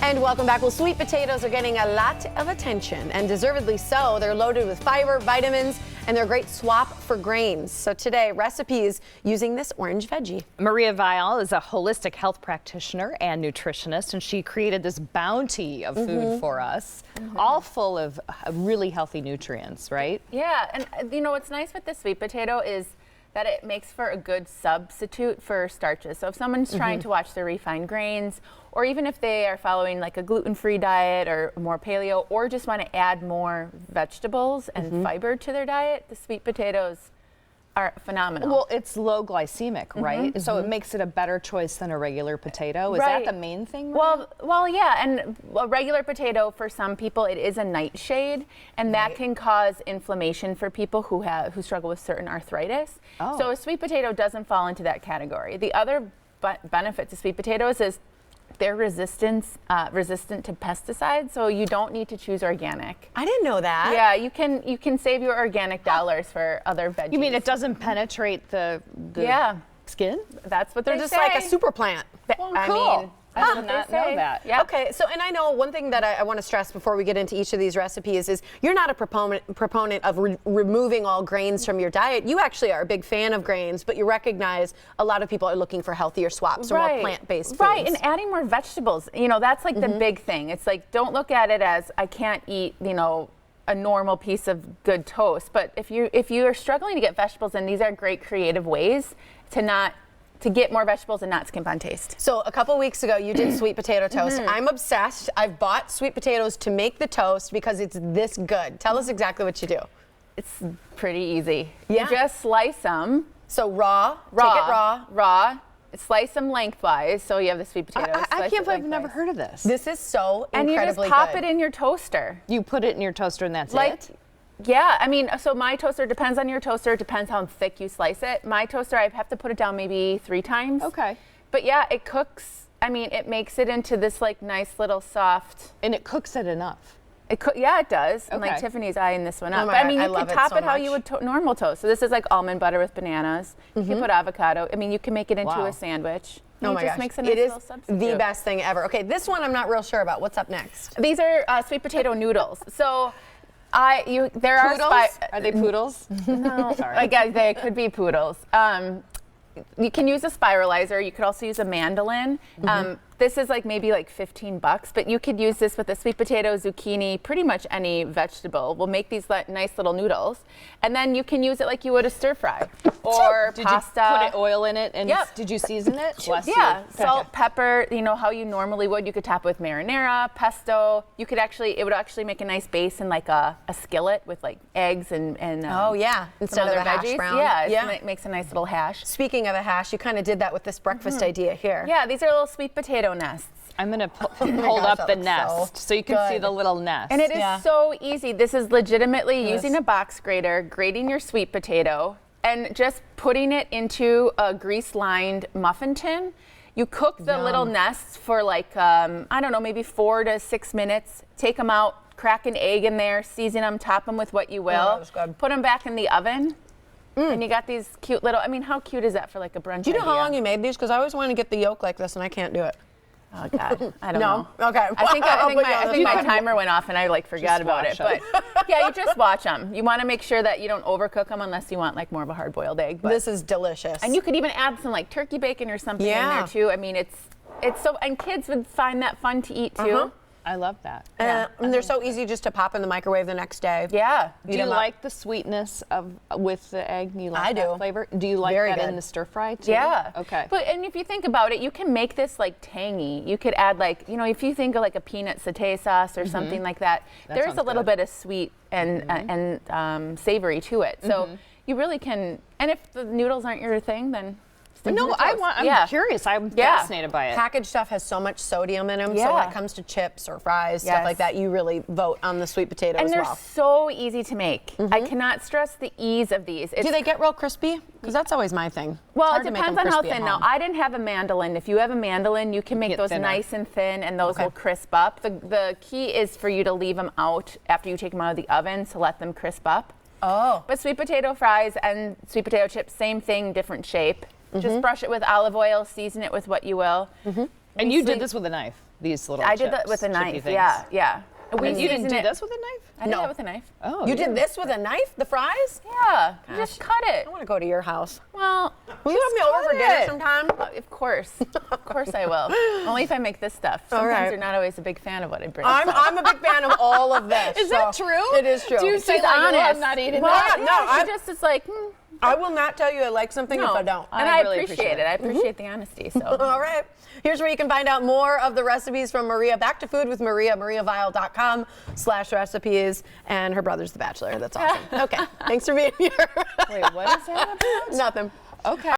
And welcome back. Well, sweet potatoes are getting a lot of attention, and deservedly so. They're loaded with fiber, vitamins, and they're a great swap for grains. So today, recipes using this orange veggie. Maria Viall is a holistic health practitioner and nutritionist, and she created this bounty of food for us, all full of really healthy nutrients, right? Yeah, and you know what's nice with the sweet potato is that it makes for a good substitute for starches. So if someone's trying to watch their refined grains, or even if they are following like a gluten-free diet or more paleo, or just want to add more vegetables and fiber to their diet, the sweet potatoes are phenomenal. Well, it's low glycemic, right? So it makes it a better choice than a regular potato. Is that the main thing? Well, yeah, and a regular potato for some people it is a nightshade, and that can cause inflammation for people who struggle with certain arthritis. So a sweet potato doesn't fall into that category. The other benefit to sweet potatoes is they're resistant to pesticides, so you don't need to choose organic. I didn't know that. Yeah, you can save your organic dollars for other veggies. You mean it doesn't penetrate the skin? That's what They're just like a super plant. Well, I cool. mean, I did not know that. Yeah. Okay, so and I know one thing that I want to stress before we get into each of these recipes is you're not a proponent of removing all grains from your diet. You actually are a big fan of grains, but you recognize a lot of people are looking for healthier swaps or more plant-based foods. Right, and adding more vegetables. You know, that's like the big thing. It's like, don't look at it as I can't eat, you know, a normal piece of good toast. But if you are struggling to get vegetables, then these are great creative ways to get more vegetables and not skimp on taste. So a couple weeks ago, you did sweet potato toast. I'm obsessed. I've bought sweet potatoes to make the toast because it's this good. Tell us exactly what you do. It's pretty easy. Yeah. You just slice them. So raw, take it raw. Slice them lengthwise, so you have the sweet potatoes. I can't believe I've never heard of this. This is so and incredibly you just pop good. it in your toaster. You put it in your toaster and that's it? Yeah, I mean, so my toaster depends on your toaster, depends how thick you slice it. My toaster, I have to put it down maybe 3 times. Okay. But yeah, it cooks. I mean, it makes it into this like nice little soft. And it cooks it enough. Yeah, it does. And Okay. like Tiffany's eyeing this one up. Oh my But I God, mean, I you love could it top so it how much. you would normal toast. So this is like almond butter with bananas. You can put avocado. I mean, you can make it into Wow. a sandwich. Oh It my just gosh, makes a nice it is little substitute. the best thing ever. Okay, this one I'm not real sure about. What's up next? These are sweet potato noodles. So there are Are they poodles? No, Sorry. I guess they could be poodles. You can use a spiralizer. You could also use a mandolin. This is like maybe like $15, but you could use this with a sweet potato, zucchini, pretty much any vegetable. We'll make these nice little noodles, and then you can use it like you would a stir fry or pasta. Did you put oil in it and did you season it? Bless Yeah, you. salt, pepper, you know, how you normally would. You could top it with marinara, pesto. You could it would actually make a nice base in like a skillet with like eggs and Oh yeah, instead of the hash veggies. brown. Yeah, it makes a nice little hash. Speaking of a hash, you kind of did that with this breakfast idea here. Yeah, these are little sweet potato nests. I'm going to hold gosh, up that the looks nest so you can see good. the little nest. And it is so easy. This is legitimately using a box grater, grating your sweet potato, and just putting it into a grease-lined muffin tin. You cook the little nests for like, I don't know, maybe 4 to 6 minutes. Take them out, crack an egg in there, season them, top them with what you will. that's good. Put them back in the oven. And you got these cute little, I mean, how cute is that for like a brunch Do you know how idea? long you made these? Because I always want to get the yolk like this, and I can't do it. Oh God, I don't No? know. Okay. I think I'll put you on the my spot. timer went off and I like forgot about it. watch But yeah, you just watch them. You want to make sure that you don't overcook them unless you want like more of a hard-boiled egg. But, This is delicious. and you could even add some like turkey bacon or something in there too. I mean, it's so, and kids would find that fun to eat too. I love that. and they're so easy just to pop in the microwave the next day. Yeah. Do you like the sweetness with the egg? You like I that do. flavor? Do you like Very that good. in the stir fry too? Yeah. Okay. But and if you think about it, you can make this like tangy. You could add like, you know, if you think of like a peanut satay sauce or something like that, there's sounds a little good. bit of sweet and savory to it. So you really can. And if the noodles aren't your thing, then stick to No, the toast. I'm curious. I'm fascinated by it. Packaged stuff has so much sodium in them, so Yeah. when it comes to chips or fries, stuff Yes. like that, you really vote on the sweet potato And as they're well. so easy to make. I cannot stress the ease of these. Do they get real crispy? Because that's always my thing. Well, It's it hard to make depends them on how crispy at thin. Now, home. I didn't have a mandolin. If you have a mandolin, you can make Get those thinner. nice and thin, and those Okay. will crisp up. The key is for you to leave them out after you take them out of the oven to let them crisp up. Oh. But sweet potato fries and sweet potato chips, same thing, different shape. Just brush it with olive oil, season it with what you will. And you did this with a knife, these little I did that with a chippy knife. things. Yeah. And you didn't season do it- this with a knife? I did that with a knife. Oh, You did this with a knife, the fries? Yeah. You just cut it. I want to go to your house. Well, Will you have me over for cut dinner it. sometime? Of course. Of course I will. Only if I make this stuff. All Sometimes right. you're not always a big fan of what I bring. I'm a big fan of all of this. Is that so true? It is true. Do you say She's like, oh, honest. I'm not eating Well, that? no, she just is like, I will not tell you I like something if I don't. And I I really appreciate appreciate it. I appreciate the honesty. So. All right. Here's where you can find out more of the recipes from Maria. Back to Food with Maria, mariaviall.com/recipes. And her brother's The Bachelor. That's awesome. Okay. Thanks for being here. Wait, what is that about? Nothing. Okay.